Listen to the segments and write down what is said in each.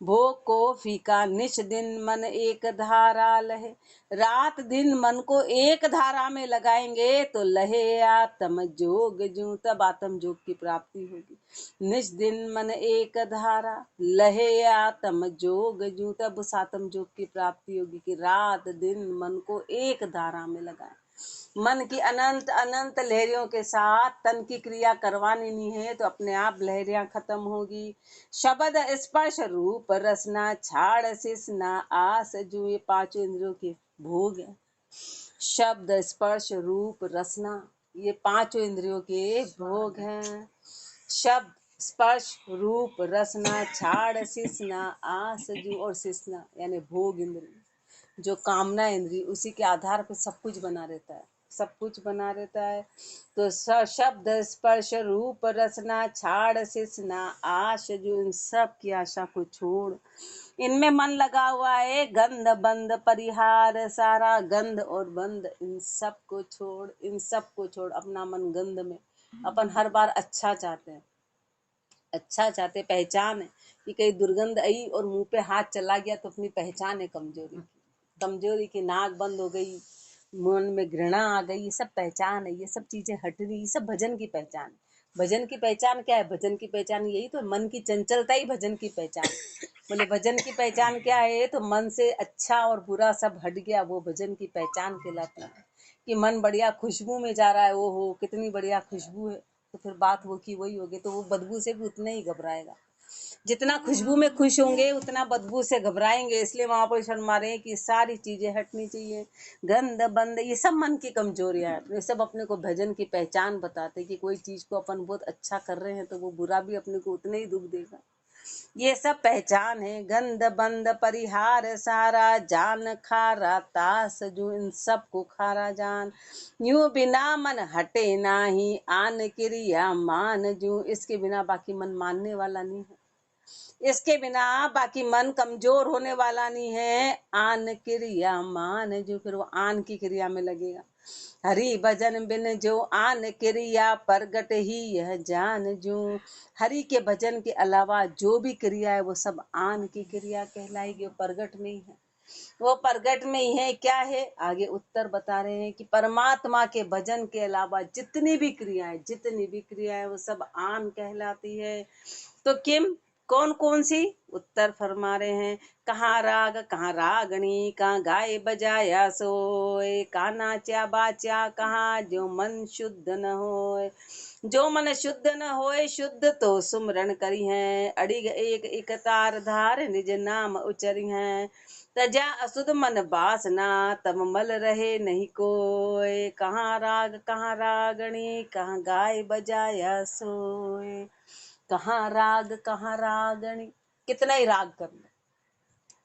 भोग को फीका निश दिन मन एक धारा लहे। रात दिन मन को एक धारा में लगाएंगे तो लहे आत्म जोग जूं, तब आत्म जोग की प्राप्ति होगी। निश दिन मन एक धारा लहे आत्म जोग जूं, तब उस आत्म जोग की प्राप्ति होगी कि रात दिन मन को एक धारा में लगाए। मन की अनंत अनंत लहरियों के साथ तन की क्रिया करवानी नहीं है तो अपने आप लहरियां खत्म होगी। शब्द स्पर्श रूप रसना छाड़ सिसना आस, जो ये पांचों इंद्रियों के भोग है। शब्द स्पर्श रूप रसना, ये पांचों इंद्रियों के भोग हैं। शब्द स्पर्श रूप रसना छाड़ सिसना आस, जो और सिसना यानी भोग इंद्रिय, जो कामना इंद्रिय, उसी के आधार पर सब कुछ बना रहता है, सब कुछ बना रहता है। तो शब्द स्पर्श रूप रसना छाड़ सिसना आश, जो इन सब की आशा को छोड़ इनमें मन लगा हुआ है। गंध बंद परिहार सारा, गंध और बंद इन सब को छोड़, इन सब को छोड़ अपना मन गंध में। अपन हर बार अच्छा चाहते हैं, अच्छा चाहते, पहचान है कि कहीं दुर्गंध आई और मुंह पे हाथ चला गया तो अपनी पहचान है कमजोरी की, कमजोरी की, नाक बंद हो गई, मन में घृणा आ गई, ये सब पहचान है, ये सब चीजें हट रही, ये सब भजन की पहचान है। भजन की पहचान क्या है? भजन की पहचान यही तो, मन की चंचलता ही भजन की पहचान। बोले भजन की पहचान क्या है? तो मन से अच्छा और बुरा सब हट गया, वो भजन की पहचान कहलाती है। कि मन बढ़िया खुशबू में जा रहा है, ओ हो कितनी बढ़िया खुशबू है, तो फिर बात वो की वही होगी, तो वो बदबू से भी उतना ही घबराएगा। जितना खुशबू में खुश होंगे उतना बदबू से घबराएंगे। इसलिए महापुरुष फरमा रहे हैं कि सारी चीजें हटनी चाहिए। गंध बंद ये सब मन की कमजोरियां है, ये सब अपने को भजन की पहचान बताते कि कोई चीज को अपन बहुत अच्छा कर रहे हैं तो वो बुरा भी अपने को उतने ही दुख देगा, ये सब पहचान है। गंध बंद परिहार सारा, जान खारा तास, जो इन सब को खारा जान। यूं बिना मन हटे नाही, आन क्रिया मान, जो इसके बिना बाकी मन मानने वाला नहीं है, इसके बिना बाकी मन कमजोर होने वाला नहीं है। आन क्रिया मान, जो फिर वो आन की क्रिया में लगेगा। हरि भजन बिन जो आन क्रिया, प्रगट ही यह जान, जो हरि के भजन के अलावा जो भी क्रिया है वो सब आन की क्रिया कहलाएगी, वो प्रगट में ही है, वो प्रगट में ही है। क्या है? आगे उत्तर बता रहे हैं कि परमात्मा के भजन के अलावा जितनी भी क्रियाएं, जितनी भी क्रियाएं वो सब आन कहलाती है। तो किम, कौन कौन सी? उत्तर फरमा रहे हैं, कहाँ राग कहाँ रागणी, कहाँ गाय बजाया सोए, कहाँ नाचा बाचा कहाँ, जो मन शुद्ध न होए। जो मन शुद्ध न होए, शुद्ध तो सुमरण करी है, अड़िग एक एक तार धार निज नाम उचरी है। तजा अशुद्ध मन बासना, तब मल रहे नहीं कोय, कहाँ राग कहाँ रागणी, कहाँ गाय बजाया सोए। कहाँ राग कहाँ रागणी, कितना ही राग कर लो,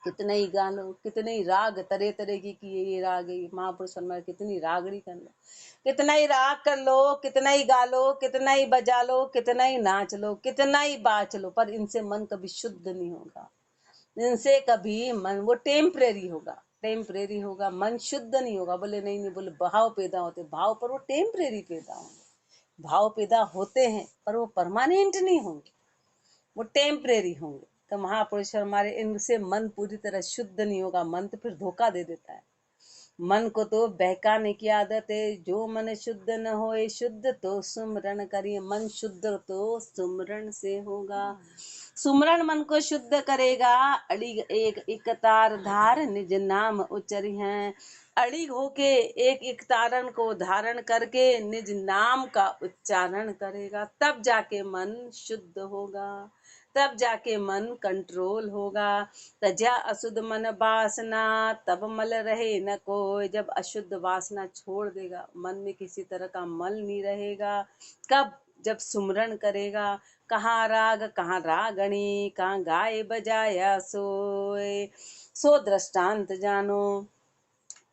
कितना ही गा लो, कितने ही राग तरह तरह की ये राग है, महापुरुष फरमाए कितनी रागड़ी कर लो, कितना ही राग कर लो, कितना ही गा लो, कितना ही बजा लो, कितना ही नाच लो, कितना ही बाच लो, पर इनसे मन कभी शुद्ध नहीं होगा। इनसे कभी मन, वो टेम्परेरी होगा, टेम्परेरी होगा, मन शुद्ध नहीं होगा। बोले नहीं नहीं, बोले भाव पैदा होते, भाव पर वो टेम्परेरी पैदा होंगे, भाव पैदा होते हैं पर वो परमानेंट नहीं होंगे, वो टेम्परेरी होंगे। तो महापुरुष हमारे, इनसे मन पूरी तरह शुद्ध नहीं होगा, मन तो फिर धोखा दे देता है, मन को तो बहकाने की आदत है। जो मन शुद्ध न होए, शुद्ध तो सुमरण करिए, मन शुद्ध तो सुमरण से होगा, सुमरण मन को शुद्ध करेगा। अड़िग एक एक तार धार निज नाम उचरी है, अड़िग होके एक एक तारण को धारण करके निज नाम का उच्चारण करेगा, तब जाके मन शुद्ध होगा, तब जाके मन कंट्रोल होगा। तजा अशुद्ध मन वासना, तब मल रहे न कोई, जब अशुद्ध वासना छोड़ देगा, मन में किसी तरह का मल नहीं रहेगा। कब? जब सुमरण करेगा। कहाँ राग कहाँ रागणी, कहाँ गाय बजाया सोए, सो दृष्टांत जानो।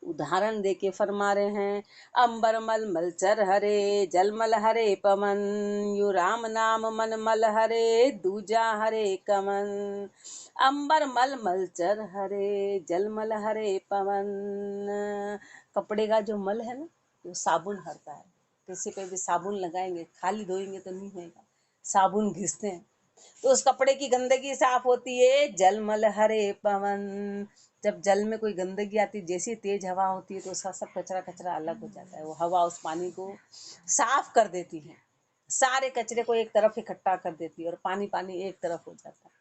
उदाहरण देके फरमा रहे हैं, अंबर मल मल चर हरे, जलमल हरे पवन, यू राम नाम मन मल हरे, दूजा हरे कमन। अंबर मल मल चर हरे, जलमल हरे पवन, कपड़े का जो मल है ना, वो साबुन हरता है। किसी पे भी साबुन लगाएंगे, खाली धोएंगे तो नहीं होएगा, साबुन घिसते हैं। तो उस कपड़े की गंदगी साफ होती है जलमल हरे पवन। जब जल में कोई गंदगी आती है, जैसी तेज हवा होती है तो उसका सब कचरा कचरा अलग हो जाता है। वो हवा उस पानी को साफ कर देती है, सारे कचरे को एक तरफ इकट्ठा कर देती है और पानी पानी एक तरफ हो जाता है।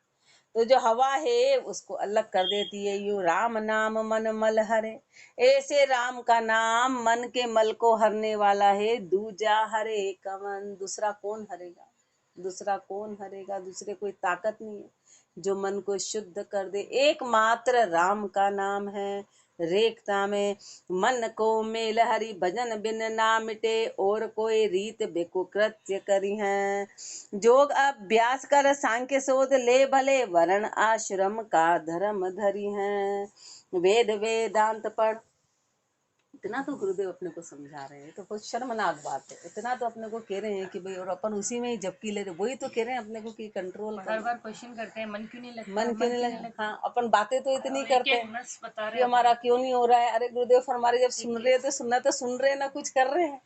तो जो हवा है उसको अलग कर देती है। यू राम नाम मन मल हरे, ऐसे राम का नाम मन के मल को हरने वाला है। दूजा हरे कवन, दूसरा कौन हरेगा, दूसरा कौन हरेगा, दूसरे कोई ताकत नहीं है जो मन को शुद्ध कर दे। एकमात्र राम का नाम है। रेखता में मन को मेल हरि भजन बिन ना मिटे, और कोई रीत बेको कृत्य करी है। जोग अभ्यास कर सांख्य शोध ले, भले वर्ण आश्रम का धर्म धरी है। वेद वेदांत पढ़, इतना तो गुरुदेव अपने को समझा रहे हैं, तो बहुत शर्मनाक बात है। इतना तो अपने को कह रहे हैं कि भाई, और अपन उसी में ही झपकी ले रहे, वही तो कह रहे हैं अपने को कि कंट्रोल कर। हर बार क्वेश्चन करते हैं मन क्यों नहीं लगता, मन क्यों नहीं लगता। हाँ, अपन बातें तो इतनी करते हैं कि हमारा क्यों नहीं हो रहा है। अरे गुरुदेव हमारे जब सुन रहे हैं तो सुन रहे हैं ना, कुछ कर रहे हैं।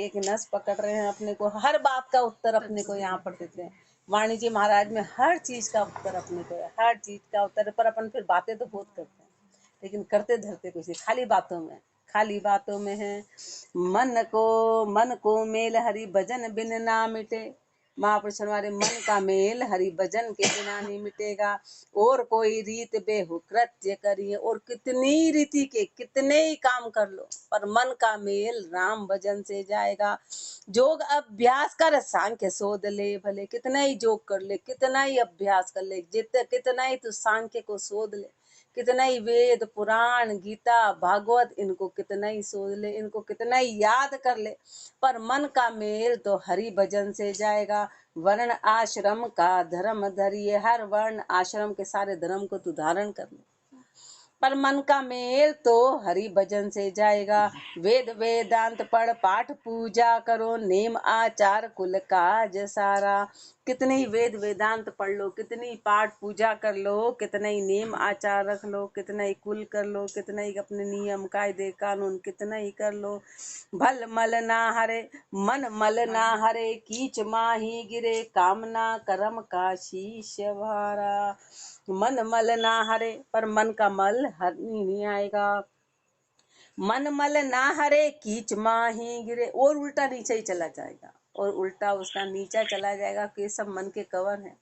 एक नस पकड़ रहे हैं अपने को। हर बात का उत्तर अपने को यहाँ पर देते हैं। वाणी जी महाराज में हर चीज का उत्तर अपने को है, हर चीज का उत्तर। पर अपन फिर बातें तो बहुत करते हैं, लेकिन करते धरते कुछ नहीं, खाली बातों में है। मन को मेल हरि भजन बिन ना मिटे। महापुरुष हमारे मन का मेल हरि भजन के बिना नहीं मिटेगा। और कोई रीत बेहु कृत्य करिए, और कितनी रीति के कितने ही काम कर लो, पर मन का मेल राम भजन से जाएगा। जोग अभ्यास कर सांख्य शोध ले, भले कितना ही जोग कर ले, कितना ही अभ्यास कर ले, कितना ही तू सांख्य को शोध ले, कितना ही वेद पुराण गीता भागवत इनको कितना ही सोच ले, इनको कितना ही याद कर ले, पर मन का मेल तो हरि भजन से जाएगा। वर्ण आश्रम का धर्म धरिए, हर वर्ण आश्रम के सारे धर्म को तू धारण कर ले, पर मन का मेल तो हरि भजन से जाएगा। वेद वेदांत पढ़ पाठ पूजा करो, नेम आचार कुल काज सारा। कितने ही वेद वेदांत पढ़ लो, कितनी पाठ पूजा कर लो, कितना ही नेम आचार रख लो, कितना ही कुल कर लो, कितना ही अपने नियम कायदे कानून कितना ही कर लो, भल मल ना हरे, मन मल ना हरे, कीच माही गिरे, कामना कर्म का शीश भारा। मन मल ना हरे, पर मन का मल हर नहीं आएगा। मन मल ना हरे, कीच माही गिरे, और उल्टा नीचे ही चला जाएगा, और उल्टा उसका नीचा चला जाएगा। कि ये सब मन के कवर हैं,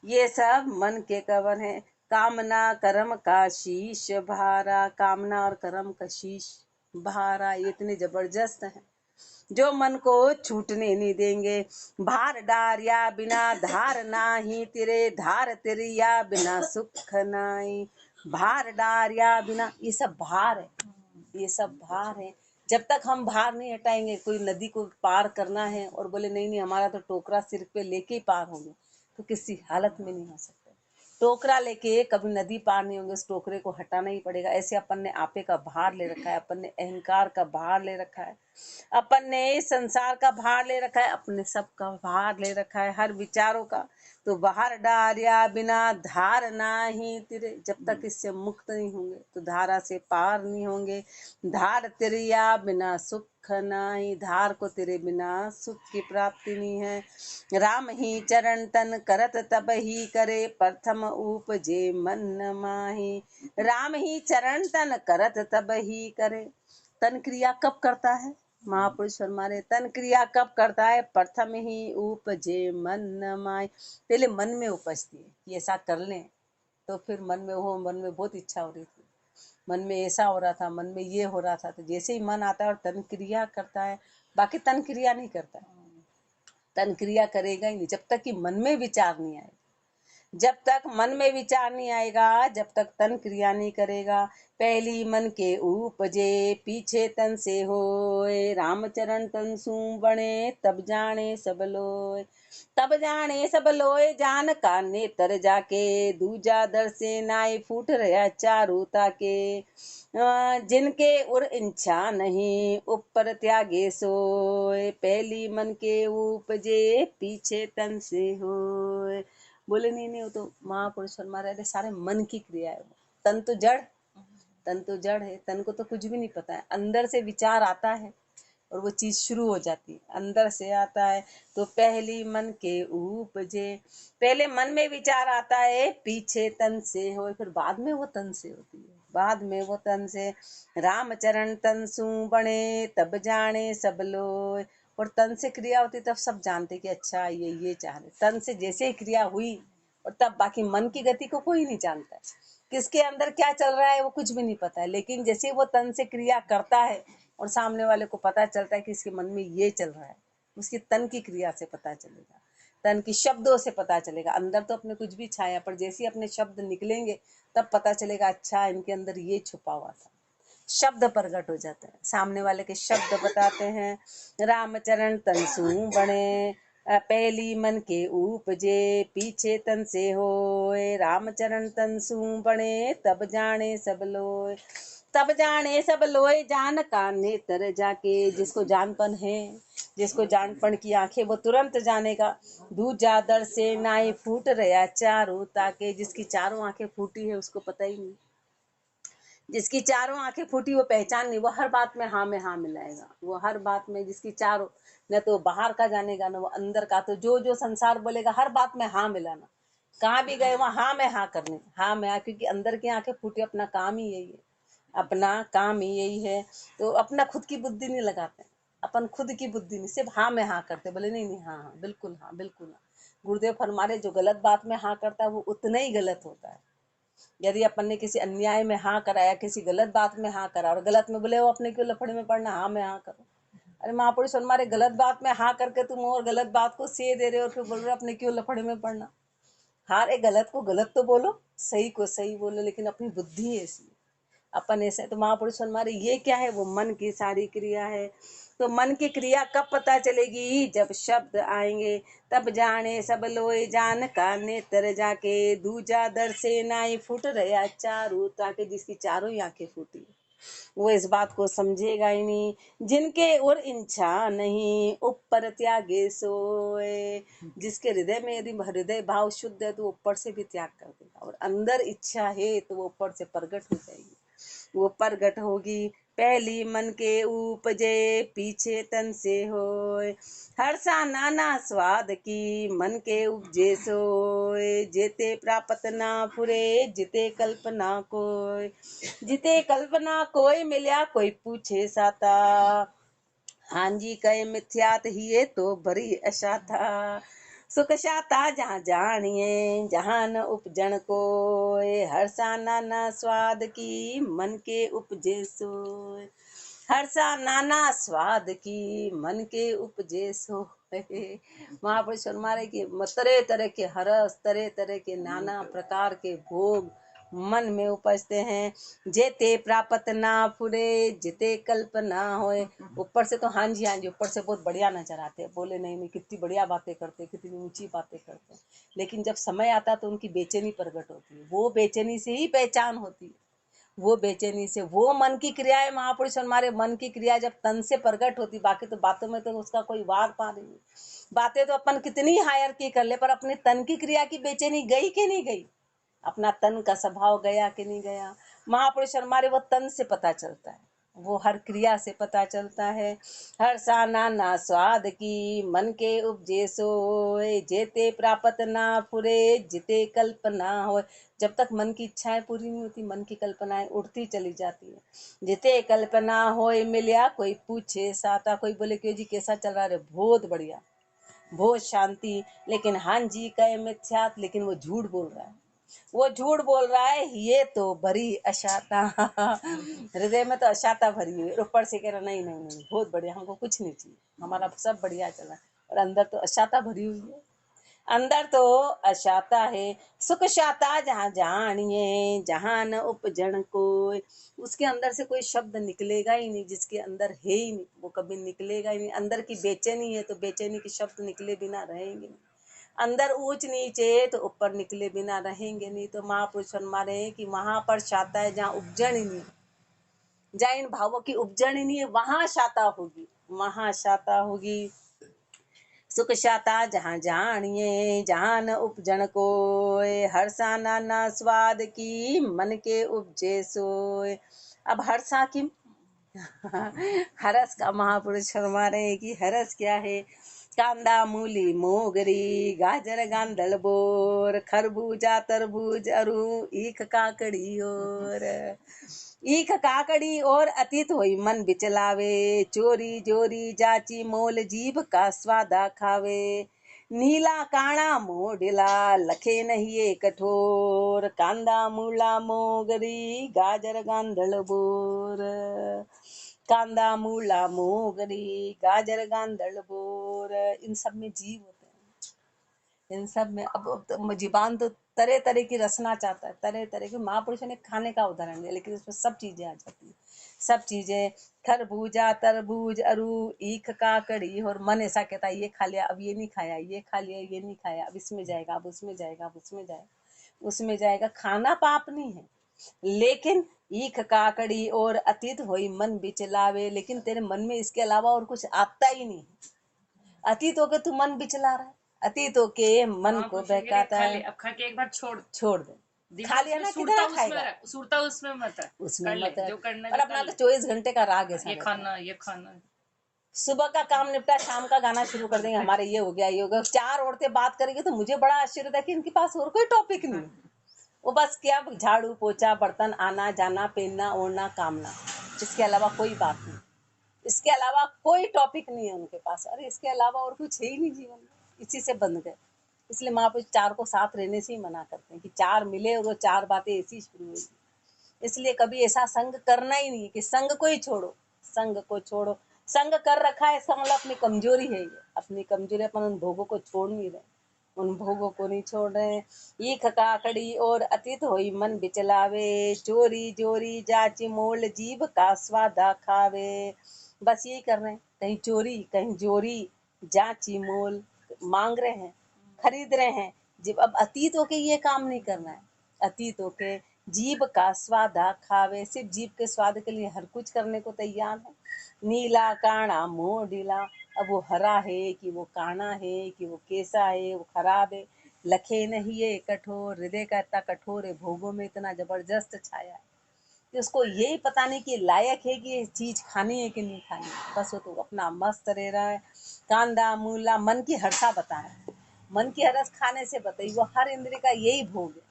ये सब मन के कवर हैं। कामना कर्म का शीश भारा, कामना और कर्म का शीश भारा, ये इतने जबरदस्त हैं जो मन को छूटने नहीं देंगे। भार डारिया बिना धार नाही तिरे, धार तिरिया बिना सुख नाई। भार डारिया बिना, ये सब भार है, ये सब भार है। जब तक हम भार नहीं हटाएंगे, कोई नदी को पार करना है और बोले नहीं नहीं हमारा तो टोकरा सिर पे लेके ही पार होंगे, तो किसी हालत में नहीं हो सकते। टोकरा लेके कभी नदी पार नहीं होंगे, उस टोकरे को हटाना ही पड़ेगा। ऐसे अपन ने आपे का भार ले रखा है, अपन ने अहंकार का भार ले रखा है, अपन ने संसार का भार ले रखा है, अपने सब का भार ले रखा है, हर विचारों का। तो बाहर डारिया बिना धार नाही तिरे, जब तक इससे मुक्त नहीं होंगे तो धारा से पार नहीं होंगे। धार तिरिया बिना सुख नाही, धार को तेरे बिना सुख की प्राप्ति नहीं है। राम ही चरण तन करत तब ही करे, प्रथम उपजे मन माही। राम ही चरण तन करत तब ही करे, तन क्रिया कब करता है महापुरुष हमारे, तन क्रिया कब करता है, प्रथम ही उपजे मन माय। पहले मन में उपजती है कि ऐसा कर लें, तो फिर मन में बहुत इच्छा हो रही थी, मन में ऐसा हो रहा था, मन में ये हो रहा था, तो जैसे ही मन आता है और तन क्रिया करता है, बाकी तन क्रिया नहीं करता है। तन क्रिया करेगा ही नहीं जब तक कि मन में विचार नहीं आए। जब तक मन में विचार नहीं आएगा, जब तक तन क्रिया नहीं करेगा। पहली मन के उपजे पीछे तन से होए, रामचरण तन सू बने तब जाने सब लोय। तब जाने सब लोय जान का नेतर जाके, दूजा दर से नाय फूट रहा चारू ताके। जिनके उर इच्छा नहीं ऊपर त्यागे सोए, पहली मन के उपजे पीछे तन से होए। बोले नहीं नहीं, वो तो महापुरुष हमारे सारे मन की क्रिया है। तन तो जड़ है, तन को तो कुछ भी नहीं पता है। अंदर से विचार आता है, और वो चीज शुरू हो जाती है, अंदर से आता है। तो पहली मन के उपजे, पहले मन में विचार आता है, पीछे तन से हो, फिर बाद में वो तन से होती है, बाद में वो तन से। रामचरण तन सू बने तब जाने सब लोय, और तन से क्रिया होती तब सब जानते कि अच्छा ये चाह रहे। तन से जैसे ही क्रिया हुई और तब बाकी मन की गति को कोई नहीं जानता है, किसके अंदर क्या चल रहा है वो कुछ भी नहीं पता है। लेकिन जैसे वो तन से क्रिया करता है और सामने वाले को पता चलता है कि इसके मन में ये चल रहा है, उसकी तन की क्रिया से पता चलेगा, तन की शब्दों से पता चलेगा। अंदर तो अपने कुछ भी छाया, पर जैसे ही अपने शब्द निकलेंगे तब पता चलेगा अच्छा इनके अंदर ये छुपा हुआ था। शब्द प्रकट हो जाते हैं, सामने वाले के शब्द बताते हैं। रामचरण तनसू बने, पहली मन के उपजे, पीछे तन से होए। रामचरण तनसू बने तब जाने सब लोय, तब जाने सब लोय जान का नेत्र जाके। जिसको जानपन है, जिसको जानपन की आंखें, वो तुरंत जानेगा। दूजा दर से नाई फूट रहा चारों ताके, जिसकी चारों आंखें फूटी है उसको पता ही नहीं, जिसकी चारों आंखें फूटी वो पहचान नहीं, वो हर बात में हाँ मिलाएगा, वो हर बात में जिसकी चारों, न तो बाहर का जानेगा न वो अंदर का। तो जो जो संसार बोलेगा हर बात में हाँ मिलाना, कहाँ भी गए वहाँ हाँ में हाँ करनी, हाँ में हाँ, क्योंकि अंदर की आंखें फूटी, अपना काम ही यही है, अपना काम ही यही है। तो अपना खुद की बुद्धि नहीं लगाते, अपन खुद की बुद्धि नहीं, सिर्फ हाँ में हाँ करते, बोले नहीं नहीं हाँ हाँ बिल्कुल हाँ बिल्कुल हाँ। गुरुदेव फरमारे जो गलत बात में हाँ करता है वो उतना ही गलत होता है। यदि अपन ने किसी अन्याय में हाँ कराया, किसी गलत बात में हाँ करा और गलत में बोले वो अपने क्यों लफड़े में पड़ना, हाँ में हाँ करो। अरे महापुरुष हमारे गलत बात में हाँ करके तुम और गलत बात को से दे रहे हो और फिर बोल रहे हो अपने क्यों लफड़े में पड़ना। हाँ, एक गलत को गलत तो बोलो, सही को सही बोलो, लेकिन अपनी बुद्धि ऐसी अपन ऐसे। तो महापुरुष हमारे ये क्या है, वो मन की सारी क्रिया है। तो मन की क्रिया कब पता चलेगी, जब शब्द आएंगे तब जाने सब लोए जान का नेत्र जाके। दूजा दर से नाई फूट रहा चारू ताके, जिसकी चारों ही आंखें फूटी वो इस बात को समझेगा ही नहीं। जिनके और इच्छा नहीं ऊपर त्यागे सोए, जिसके हृदय में यदि हृदय भाव शुद्ध है तो वो ऊपर से भी त्याग कर देगा, और अंदर इच्छा है तो वो ऊपर से प्रकट हो जाएगी, वो प्रगट होगी। पहली मन के उपजे, पीछे तन से होए। हर्षा नाना स्वाद की मन के उपजे सोए। जेते प्राप्त ना फुरे, जिते कल्पना कोय, जिते कल्पना कोई मिल्या कोई पूछे साता। हाँ जी कहे मिथ्यात ही तो भरी अशा था। सुख शाता जहाँ जानिए जहाँ न उपजन को, हर्षा नाना स्वाद की मन के उपजे सोय। हर्षा नाना स्वाद की मन के उपजे सो। महापुरुष हमारे की तरह तरह के हरस, तरह तरह के नाना प्रकार के भोग मन में उपजते हैं। जेते प्राप्त ना फुरे, जिते कल्पना होए। ऊपर से तो हाँ जी ऊपर से बहुत बढ़िया नजर आते हैं, बोले नहीं नहीं कितनी बढ़िया बातें करते हैं, कितनी ऊंची बातें करते हैं, लेकिन जब समय आता तो उनकी बेचैनी प्रकट होती है। वो बेचैनी से ही पहचान होती है, वो बेचैनी से, वो मन की क्रिया है। महापुरुष हमारे मन की क्रिया जब तन से प्रकट होती, बाकी तो बातों में तो उसका कोई वार पा नहीं। बातें तो अपन कितनी हायर की कर ले, पर अपने तन की क्रिया की बेचैनी गई कि नहीं गई, अपना तन का स्वभाव गया कि नहीं गया। महापुरुष हमारे वो तन से पता चलता है, वो हर क्रिया से पता चलता है। हर साना ना स्वाद की मन के उपजे सोए। जेते प्राप्त ना फुरे, जिते कल्पना हो। जब तक मन की इच्छाएं पूरी नहीं होती, मन की कल्पनाएं उड़ती चली जाती है। जिते कल्पना होए मिलिया कोई पूछे साता, कोई बोले क्यों जी कैसा चल रहा है, बहुत बढ़िया, बहुत शांति। लेकिन हाँ जी कहे मिथ्यात, लेकिन वो झूठ बोल रहा है, वो झूठ बोल रहा है, ये तो भरी अशाता। हृदय में तो अशाता भरी हुई, ऊपर से कह रहा नहीं नहीं नहीं बहुत बढ़िया, हमको कुछ नहीं चाहिए, हमारा सब बढ़िया चला, और अंदर तो अशाता भरी हुई है, अंदर तो अशाता है। सुख शाता जहाँ जानिए जहाँ न उपजन कोय, उसके अंदर से कोई शब्द निकलेगा ही नहीं, जिसके अंदर है ही नहीं वो कभी निकलेगा ही नहीं। अंदर की बेचैनी है तो बेचैनी के शब्द निकले बिना रहेंगे नहीं, अंदर ऊंच नीचे तो ऊपर निकले बिना रहेंगे नहीं। तो महापुरुष हमारे कि वहां पर शाता है जहाँ उपजन ही नहीं, जहाँ इन भावों की उपजन ही नहीं है वहां शाता होगी, वहां शाता होगी। सुख शाता जहाँ जानिए जहाँ न उपजन कोय, हर्षा नाना स्वाद की मन के उपजे सोय। अब हर्षा की हरस का महापुरुष फरमा रहे हैं कि हरस क्या है। कांदा मूली मोगरी गाजर गांदल बोर खरबूजा तरबूज अरु ईख काकड़ी और अतीत होई मन बिचलावे चोरी जोरी जाची मोल जीभ का स्वादा खावे नीला काणा मोडिला लखे नहीं कठोर कांदा मूला मोगरी गाजर गांधळ बोर कांदा मूला मोगरी गाजर गांधळ बोर इन सब में जीव होते हैं। इन सब में अब जीवान तो तरह तरह की रचना चाहता है, तरह तरह के महापुरुषों ने खाने का उदाहरण दिया, लेकिन उसमें सब चीजें आ जाती हैं, सब चीजें खरबूजा तरबूज अरु ईख काकड़ी और मन ऐसा कहता है ये खा लिया अब ये नहीं खाया, ये खा लिया ये नहीं खाया, अब इसमें जाएगा अब उसमें जाएगा अब उसमें जाएगा उसमें जाएगा। खाना पाप नहीं है, लेकिन ईख काकड़ी और अतीत होई मन बिचलावे, लेकिन तेरे मन में इसके अलावा और कुछ आता ही नहीं। अतीत होके तू मन बिचला रहा है, अतीत होके मन को बहकाता है। अब खा के एक बार छोड़ दे, खा लिया ना किधर खाएगा, सुरता उसमें मत है जो करना और अपना तो 24 घंटे का राग है, ये खाना सुबह का काम निपटा शाम का गाना शुरू कर देंगे, हमारे ये हो गया ये हो गया। 4 औरतें बात करेंगी तो मुझे बड़ा आश्चर्य था कि इनके पास और कोई टॉपिक नहीं, वो बस क्या झाड़ू पोछा बर्तन आना जाना पहनना ओढ़ना कामना, इसके अलावा कोई बात नहीं, इसके अलावा कोई टॉपिक नहीं है उनके पास। अरे इसके अलावा और कुछ है ही नहीं जीवन में, इसी से बंध गए। इसलिए महापुरुष 4 को साथ रहने से ही मना करते हैं कि 4 मिले और वो 4 बातें ऐसी शुरू हुई। इसलिए कभी ऐसा संग करना ही नहीं कि संग को ही छोड़ो, संग को छोड़ो। संग कर रखा है इसका मतलब अपनी कमजोरी है, ये अपनी कमजोरी, अपन उन भोगों को छोड़ नहीं रहे, उन भोगों को नहीं छोड़ रहे। ईख काकड़ी और अतीत होई मन बिचलावे चोरी जोरी जाची मोल जीभ का स्वादा खावे। बस यही कर रहे हैं, कहीं चोरी कहीं जोरी जाची मोल मांग रहे हैं, खरीद रहे हैं। जब अब अतीत होके ये काम नहीं करना है, अतीत होके जीभ का स्वादा खावे, सिर्फ जीभ के स्वाद के लिए हर कुछ करने को तैयार है। नीला काणा मोडिला, अब वो हरा है कि वो काना है कि वो कैसा है, वो खराब है। लखे नहीं है कठोर, हृदय का इतना कठोर है, भोगों में इतना जबरदस्त छाया है कि उसको यही पता नहीं कि लायक है कि ये चीज खानी है कि नहीं खानी है, बस वो तो अपना मस्त रह रहा है। कांदा मूला मन की हर्षा बताए, मन की हर्ष खाने से बताई, वो हर इंद्रिय का यही भोग है,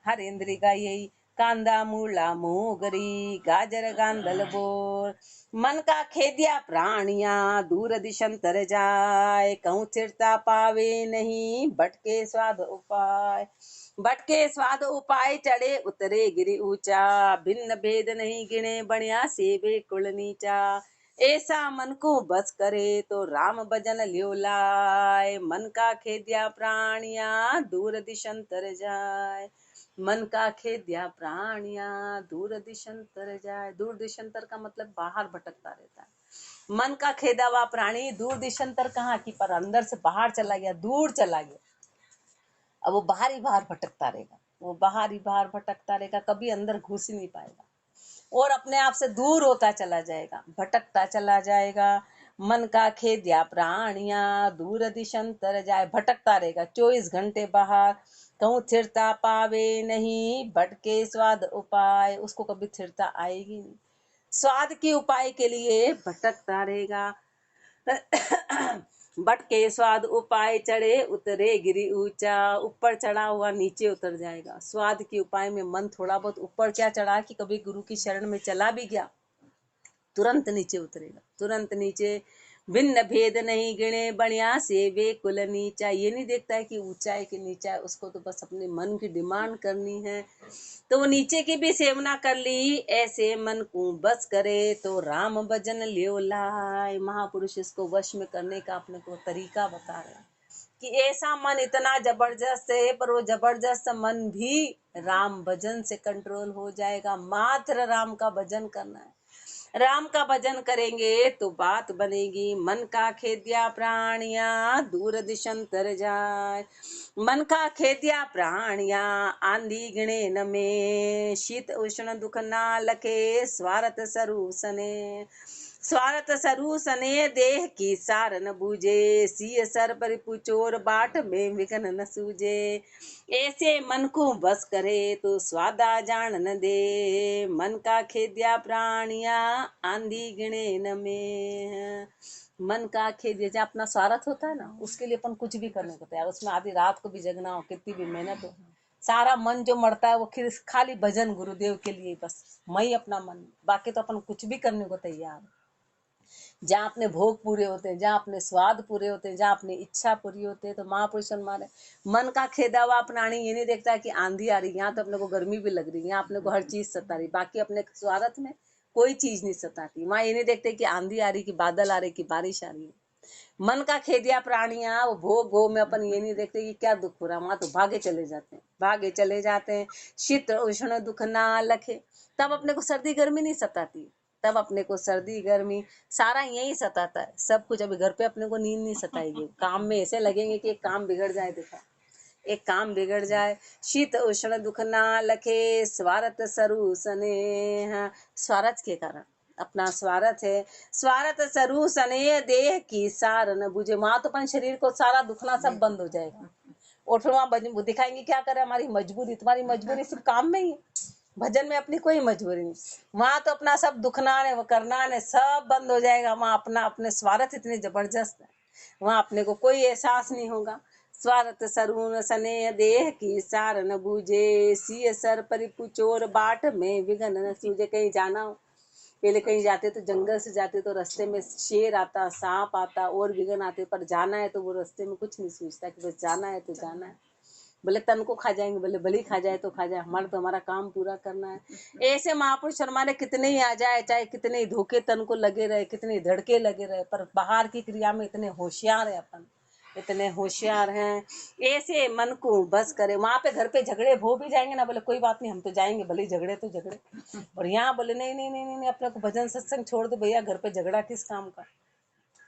हर इंद्रिय का यही। कांदा मूला मोगरी गाजर गांधल बोर मन का खेदिया प्राणिया दूर दिशंतर जाए कहूँ चिरता पावे नहीं भटके स्वाद उपाय। भटके स्वाद उपाय चढ़े उतरे गिरि ऊंचा भिन्न भेद नहीं गिणे बणिया सेवे कुल नीचा। ऐसा मन को बस करे तो राम भजन लियो लाए मन का खेदिया प्राणिया दूर दिशंतर जाए। मन का खेदिया प्राणिया दूर दिशंतर जाए, दूर दिशंतर का मतलब बाहर भटकता रहता है। मन का खेदा हुआ प्राणी दूर दिशंतर कहाँ की पर अंदर से बाहर चला गया, दूर चला गया, अब वो बाहर ही बाहर भटकता रहेगा, वो बाहर ही बाहर भटकता रहेगा, कभी अंदर घुस ही नहीं पाएगा और अपने आप से दूर होता चला जाएगा, भटकता चला जाएगा। मन का खेदिया प्राणिया दूर दिशंतर जाए, भटकता रहेगा 24 घंटे बाहर। कहूँ स्थिरता पावे नहीं भटके स्वाद उपाय, उसको कभी स्थिरता आएगी नहीं, स्वाद के उपाय के लिए भटकता रहेगा। भटके स्वाद उपाय चढ़े उतरे गिरि ऊंचा, ऊपर चढ़ा हुआ नीचे उतर जाएगा। स्वाद के उपाय में मन थोड़ा बहुत ऊपर क्या चढ़ा कि कभी गुरु की शरण में चला भी गया, तुरंत नीचे उतरेगा, तुरंत नीचे। भिन्न भेद नहीं गिणे बणिया सेवे कुल नीचा, ये नहीं देखता है कि ऊंचा है कि नीचा है, उसको तो बस अपने मन की डिमांड करनी है, तो वो नीचे की भी सेवना कर ली। ऐसे मन को बस करे तो राम भजन लियो लाए। महापुरुष इसको वश में करने का अपने को तरीका बता रहे हैं कि ऐसा मन इतना जबरदस्त है, पर वो जबरदस्त मन भी राम भजन से कंट्रोल हो जाएगा। मात्र राम का भजन करना है, राम का भजन करेंगे तो बात बनेगी। मन का खेदिया प्राणिया दूर दिशंतर जाए, मन का खेदिया प्राणिया आंधी गिणे न में शीत उष्ण दुख ना लखे स्वार्थ सरूसने। स्वार्थ सरु सने देह की सार न बूझे, सिय सर परिपु चोर बाट में विघन न सूझे। ऐसे मन को बस करे तो स्वादा जान न दे, मन का खेद्या प्राणिया आंधी गिणे न में। मन का खेद, जैसे अपना स्वार्थ होता है ना, उसके लिए अपन कुछ भी करने को तैयार, उसमें आधी रात को भी जगना हो, कितनी भी मेहनत हो, सारा मन जो मरता है वो खाली भजन गुरुदेव के लिए, बस मैं अपना मन, बाकी तो अपन कुछ भी करने को तैयार। जहाँ अपने भोग पूरे होते हैं, जहाँ अपने स्वाद पूरे होते हैं, जहाँ अपनी इच्छा पूरी होती है, तो महापुरुष हमारे मन का खेदा हुआ प्राणी ये नहीं देखता है कि आंधी आ रही, यहाँ तो अपने को गर्मी भी लग रही है, यहाँ अपने को हर चीज सता रही, बाकी अपने स्वार्थ में कोई चीज नहीं सताती। वहाँ ये नहीं देखते कि आंधी आ रही, कि बादल आ रही, कि बारिश आ रही है। मन का खेदिया प्राणियां वो भोग में अपन ये नहीं देखते कि क्या दुख हो रहा, वहां तो भागे चले जाते हैं, भागे चले जाते हैं। शीत उष्ण दुख ना लखे, तब अपने को सर्दी गर्मी नहीं सताती, तब अपने को सर्दी गर्मी सारा यही सताता है, सब कुछ। अभी घर पे अपने को नींद नहीं सताएगी, काम में ऐसे लगेंगे कि एक काम बिगड़ जाए, देखा एक काम बिगड़ जाए। शीत उष्ण दुख ना लखे, स्वार्थ सरु स्नेह, स्वार्थ के कारण अपना स्वार्थ है। स्वार्थ सरु स्नेह देह की सार न बुझे, वहां तो अपन शरीर को सारा दुखना सब बंद हो जाएगा, और फिर वहां दिखाएंगे क्या करे, हमारी मजबूरी, तुम्हारी मजबूरी सिर्फ काम में ही है, भजन में अपनी कोई मजबूरी नहीं। वहां तो अपना सब दुखना ने वो करना ने सब बंद हो जाएगा, वहां अपना अपने स्वार्थ इतने जबरदस्त है, वहां अपने को कोई एहसास नहीं होगा। स्वार्थ सरून सने देह की सार न बूझे, सिय सर परिपु चोर बाट में विघन न सूझे। कहीं जाना हो, पहले कहीं जाते तो जंगल से जाते तो रास्ते में शेर आता, सांप आता और विघन आते, पर जाना है तो वो रास्ते में कुछ नहीं सूझता कि बस जाना है तो जाना है, भले तन को खा जाएंगे, भले बलि खा जाए तो खा जाए, हमारा तो हमारा काम पूरा करना है। ऐसे महापुरुष हमारे कितने ही आ जाए, चाहे कितने ही धोखे तन को लगे रहे, कितने धड़के लगे रहे, पर बाहर की क्रिया में इतने होशियार है अपन, इतने होशियार हैं। ऐसे मन को बस करे, वहां पे घर पे झगड़े हो भी जाएंगे ना, बोले कोई बात नहीं, हम तो जाएंगे, भले झगड़े तो झगड़े, और यहाँ बोले नहीं नहीं नहीं नहीं, अपने को भजन सत्संग छोड़ दो भैया, घर पे झगड़ा किस काम का,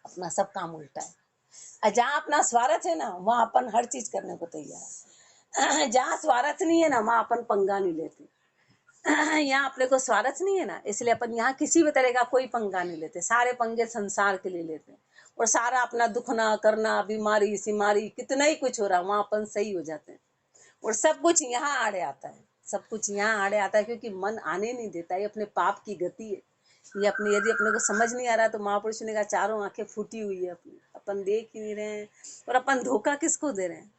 अपना सब काम उल्टा है। जहाँ अपना स्वार्थ है ना, वहाँ अपन हर चीज करने को तैयार। जहाँ स्वार्थ नहीं है ना, वहाँ अपन पंगा नहीं लेते। यहाँ अपने को स्वार्थ नहीं है ना, इसलिए अपन यहाँ किसी भी तरह का कोई पंगा नहीं लेते, सारे पंगे संसार के लिए लेते हैं, और सारा अपना दुखना करना, बीमारी सिमारी कितना ही कुछ हो रहा, वहाँ अपन सही हो जाते हैं, और सब कुछ यहाँ आड़े आता है, सब कुछ यहाँ आड़े आता है, क्योंकि मन आने नहीं देता, ये अपने पाप की गति है। ये अपने यदि अपने को समझ नहीं आ रहा तो महापुरुष ने कहा चारों आंखें फूटी हुई है अपनी, अपन देख ही नहीं रहे हैं, और अपन धोखा किसको दे रहे हैं।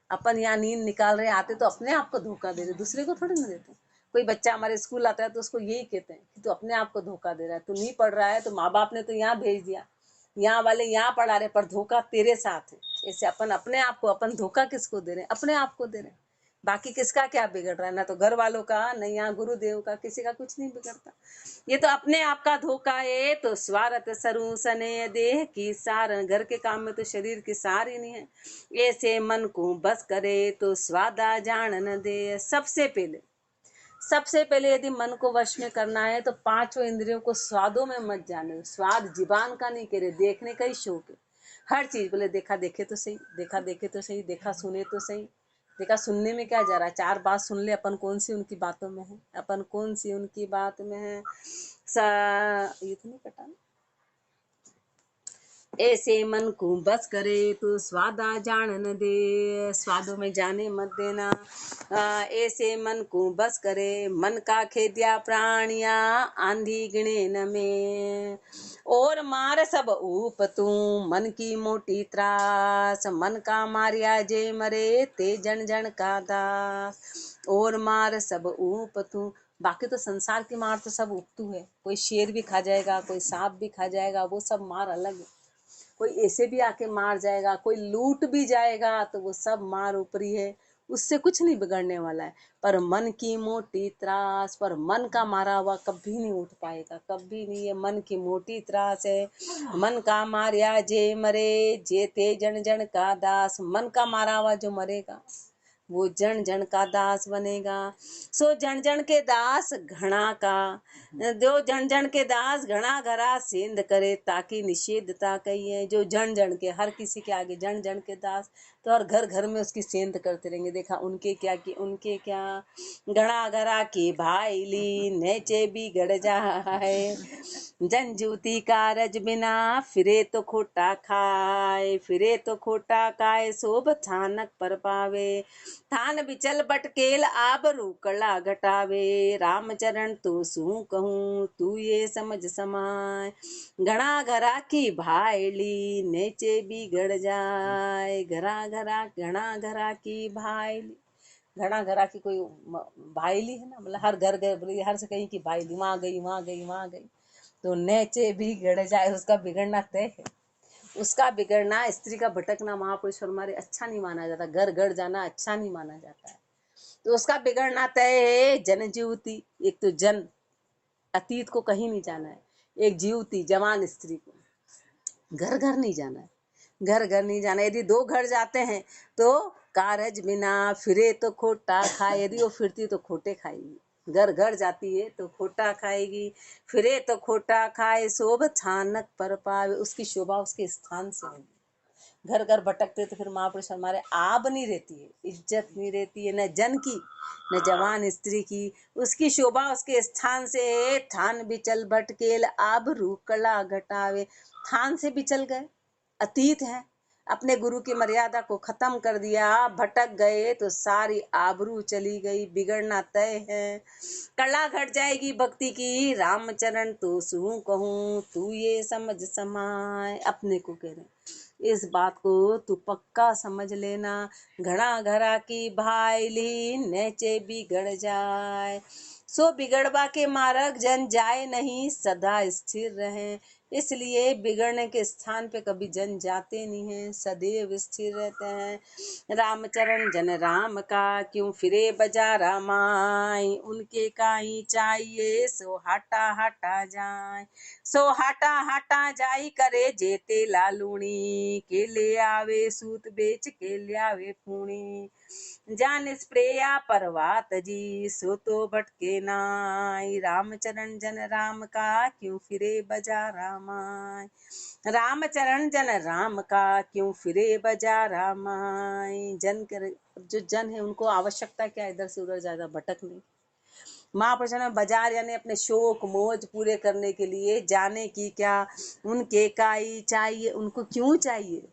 अपन यहाँ नींद निकाल रहे आते तो अपने आप को धोखा दे रहे, दूसरे को थोड़ी ना देते। कोई बच्चा हमारे स्कूल आता है तो उसको यही कहते हैं कि तू अपने आप को धोखा दे रहा है, तू नहीं पढ़ रहा है तो माँ बाप ने तो यहाँ भेज दिया, यहाँ वाले यहाँ पढ़ा रहे, पर धोखा तेरे साथ है। ऐसे अपन अपने आप को, अपन धोखा किसको दे रहे हैं, अपने आप को दे रहे हैं। बाकी किसका क्या बिगड़ रहा है, ना तो घर वालों का, न यहाँ गुरुदेव का, किसी का कुछ नहीं बिगड़ता, ये तो अपने आप का धोखा है। तो स्वार्थ सरु सने देह की सार, घर के काम में तो शरीर की सार ही नहीं है। ऐसे मन को बस करे तो स्वादा जान न दे। सबसे पहले यदि मन को वश में करना है तो पांचों इंद्रियों को स्वादों में मत जाने। स्वाद जीवान का नहीं करे, देखने का ही शौक है। हर चीज बोले देखा देखे तो सही, देखा देखे तो सही, देखा सुने तो सही। देखा सुनने में क्या जा रहा है, चार बात सुन ले, अपन कौन सी उनकी बातों में है, अपन कौन सी उनकी बात में है। ये तो नहीं कटा। ऐसे मन को बस करे तो स्वादा जान न दे, स्वादों में जाने मत देना। ऐसे मन को बस करे, मन का खेद्या प्राणिया आंधी गिणे न में। और मार सब ऊप तू मन की मोटी त्रास, मन का मारिया जे मरे ते जन जन का दास। और मार सब ऊप तू, बाकी तो संसार की मार तो सब उपतू है, कोई शेर भी खा जाएगा, कोई सांप भी खा जाएगा, वो सब मार अलग है। कोई ऐसे भी आके मार जाएगा, कोई लूट भी जाएगा, तो वो सब मार ऊपरी है, उससे कुछ नहीं बिगड़ने वाला है। पर मन की मोटी त्रास, पर मन का मारा हुआ कभी नहीं उठ पाएगा, कभी नहीं। ये मन की मोटी त्रास है। मन का मारिया जे मरे, जे ते जन जन का दास। मन का मारा हुआ जो मरेगा, वो जन जन का दास बनेगा। सो जन जन के दास घना का, जो जन जन के दास घना घरा सेंध करे, ताकि निषेधता कहिए। जो जन जन के, हर किसी के आगे जन जन के दास, तो हर घर घर में उसकी सेंध करते रहेंगे। देखा उनके क्या कि उनके क्या, घना घरा की भाईली नेचे बिगड़ जाए। जन जूती कारज बिना फिरे तो खोटा खाए, फिरे तो खोटा खाए, शोभ थानक पर पावे। थान बिचल बटकेल आबरू कला घटावे, रामचरण तो सू कहूँ तू ये समझ समाय। घना घरा की भाईली नेचे बिगड़ जाए, घरा घरा घना घरा की भाईली, घना घरा की कोई भाईली है ना, मतलब हर घर घर हर से कहीं की भाईली, वहां गई वहां गई वहां गई, तो नेचे बिगड़ जाए, उसका बिगड़ना तय है। उसका बिगड़ना, स्त्री का भटकना महापुरुष हमारे अच्छा नहीं माना जाता, घर घर जाना अच्छा नहीं माना जाता है, तो उसका बिगड़ना तय है। जन जीवती, एक तो जन अतीत को कहीं नहीं जाना है, एक जीवती जवान स्त्री को घर घर नहीं जाना है, घर घर नहीं जाना। यदि दो घर जाते हैं तो कारज बिना फिरे तो खोटा खाए, यदि वो फिरती तो खोटे खाएगी। घर घर जाती है तो खोटा खाएगी, फिरे तो खोटा खाए, शोभ थानक पर पावे, उसकी शोभा उसके स्थान से होगी। घर घर भटकते तो फिर महापुरुष हमारे आब नहीं रहती है, इज्जत नहीं रहती है, न जन की न जवान स्त्री की, उसकी शोभा उसके स्थान से है। थान बिचल भटकेल आबरू कला घटावे, थान से बिचल गए, अतीत है, अपने गुरु की मर्यादा को खत्म कर दिया, भटक गए तो सारी आबरू चली गई, बिगड़ना तय है। कला घट जाएगी भक्ति की, रामचरण तो सू कहूँ तू ये समझ समाय। अपने को कह रहे इस बात को तू पक्का समझ लेना, घड़ा घरा की भाईली नेचे बिगड़ जाए। सो बिगड़वा के मार्ग जन जाए नहीं, सदा स्थिर रहे, इसलिए बिगड़ने के स्थान पे कभी जन जाते नहीं हैं, सदैव स्थिर रहते हैं। रामचरण जन राम का क्यों फिरे बजारा माई, उनके का ही चाहिए सो हाटा हाटा जाए। सो हाटा हाटा जाई करे जेते लालूणी, के ले आवे सूत बेच के ले आवे पूणी। जान स्प्रेया परवात जी सो तो भटके नाई, रामचरण जन राम का क्यों फिरे बजारा माई। रामचरण जन राम का क्यों फिरे बजारा माई। जन कर, जो जन है उनको आवश्यकता क्या, इधर से उधर ज्यादा भटकने। महापुरुषों ने बाजार यानी अपने शौक मौज पूरे करने के लिए जाने की क्या, उनके काई चाहिए, उनको क्यों चाहिए।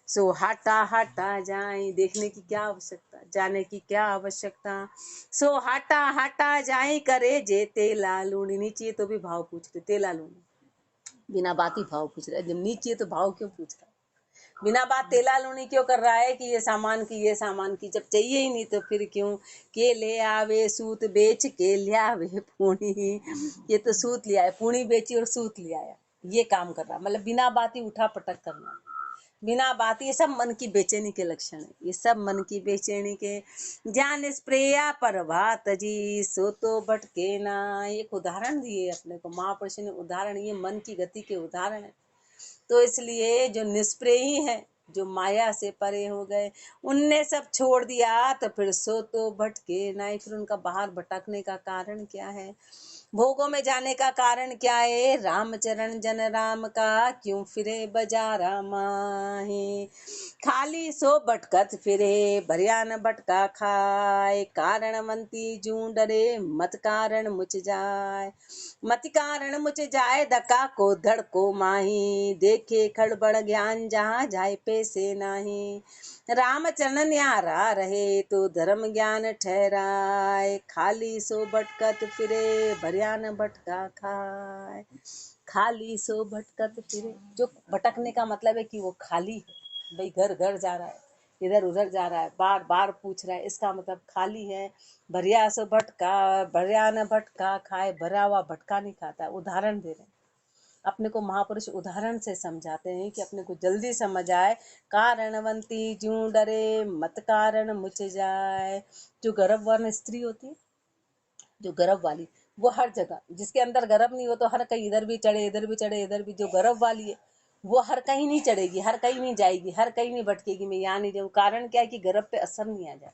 सो हटा हटा जाए, देखने की क्या आवश्यकता, जाने की क्या आवश्यकता। सो हटा हटा जाए करे जे तेला लूनी, नीचे तो भी भाव पूछ रहे, तेला लूनी बिना बात ही भाव पूछ रहा है, जब नीचे तो भाव क्यों पूछ रहा है, बिना बात तेला लूनी क्यों कर रहा है कि ये सामान की ये सामान की, जब चाहिए ही नहीं तो फिर क्यों। के ले आवे सूत बेच के ले आवे पूणी, ये तो सूत लिया है, पूणी बेची और सूत लिया है, ये काम कर रहा, मतलब बिना बात ही उठा पटक करना, बिना बात, ये सब मन की बेचैनी के लक्षण है, ये सब मन की बेचैनी के। जान स्प्रेया प्रभात जी सो तो भटके ना, एक उदाहरण दिए अपने को महापुरुष ने, उदाहरण ये मन की गति के उदाहरण है। तो इसलिए जो निष्प्रेयी है, जो माया से परे हो गए, उनने सब छोड़ दिया तो फिर सो तो भटके नहीं, फिर उनका बाहर भटकने का कारण क्या है, भोगों में जाने का कारण क्या है। रामचरण जन राम का क्यों फिरे बजारा माहे, खाली सो भटकत फिरे भरिया न भटका खाए। कारणवंती जूं डरे मत कारण मुझ जाए, मत कारण मुझ जाए धक्का को धड़ को माही। देखे खड़बड़ ज्ञान जहाँ जाए पैसे नाही, रामचरण यारा रहे तो धर्म ज्ञान ठहराए। खाली सो भटकत फिरे भरिया न भटका खाए, खाली सो भटकत फिरे, जो भटकने का मतलब है कि वो खाली है, भाई घर घर जा रहा है, इधर उधर जा रहा है, बार बार पूछ रहा है, इसका मतलब खाली है। भरिया सो भटका, भरिया न भटका खाए, भरा हुआ भटका नहीं खाता। उदाहरण दे रहे हैं अपने को महापुरुष, उदाहरण से समझाते हैं कि अपने को जल्दी समझ आए। कारणवंती जूं डरे मत कारण मुझ जाए, जो गर्भवर्ण स्त्री होती है, जो गर्भ वाली, वो हर जगह, जिसके अंदर गर्भ नहीं हो तो हर कहीं इधर भी चढ़े इधर भी चढ़े इधर भी, जो गर्भ वाली है वो हर कहीं नहीं चढ़ेगी, हर कहीं नहीं जाएगी, हर कहीं नहीं भटकेगी, मैं यहाँ नहीं जाऊँ। कारण क्या है कि गर्भ पे असर नहीं आ जाए,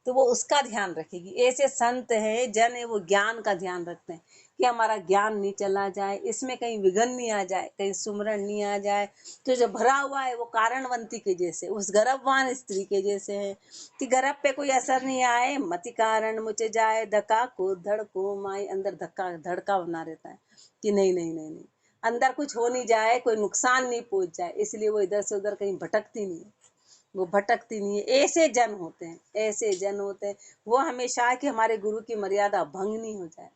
तो वो उसका ध्यान रखेगी। ऐसे संत है, जन है, वो ज्ञान का ध्यान रखते हैं कि हमारा ज्ञान नहीं चला जाए, इसमें कहीं विघ्न नहीं आ जाए, कहीं सुमरण नहीं आ जाए। तो जो भरा हुआ है वो कारणवंती के जैसे, उस गर्भवान स्त्री के जैसे है कि गर्भ पे कोई असर नहीं आए, मति कारण मुझे जाए, धक्का को धड़ को माई, अंदर धक्का धड़का बना रहता है कि नहीं नहीं नहीं नहीं, अंदर कुछ हो नहीं जाए, कोई नुकसान नहीं पहुंच जाए, इसलिए वो इधर से उधर कहीं भटकती नहीं है, वो भटकती नहीं है। ऐसे जन होते हैं, ऐसे जन होते हैं। वो हमेशा कि हमारे गुरु की मर्यादा भंग नहीं हो जाए,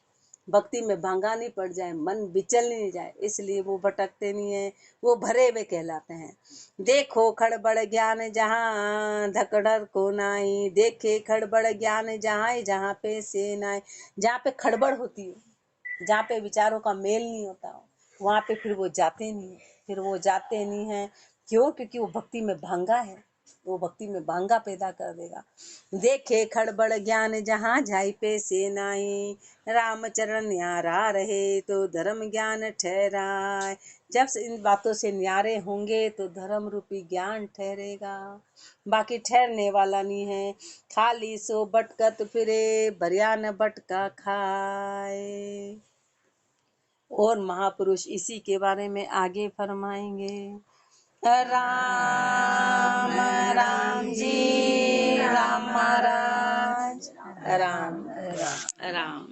भक्ति में भांगा नहीं पड़ जाए, मन विचल नहीं जाए, इसलिए वो भटकते नहीं है, वो भरे हुए कहलाते हैं। देखो खड़बड़ ज्ञान जहाँ धकड़र को नाई, देखे खड़बड़ ज्ञान जहाँ जहाँ पे से नाई। जहाँ पे खड़बड़ होती है, जहाँ पे विचारों का मेल नहीं होता हो, वहाँ पे फिर वो जाते नहीं है, फिर वो जाते नहीं है। क्यों? क्योंकि वो भक्ति में भांगा है, वो भक्ति में भांगा पैदा कर देगा। देखे खड़बड़ ज्ञान जहाँ जाई पे से नाई, रामचरण न्यारा रहे तो धर्म ज्ञान ठहराए। जब से इन बातों से न्यारे होंगे तो धर्म रूपी ज्ञान ठहरेगा, बाकी ठहरने वाला नहीं है। खाली सो भटकत फिरे, भरिया न भटका खाए। और महापुरुष इसी के बारे में आगे फरमाएंगे। राम राम जी, राम महाराज, राम राम राम।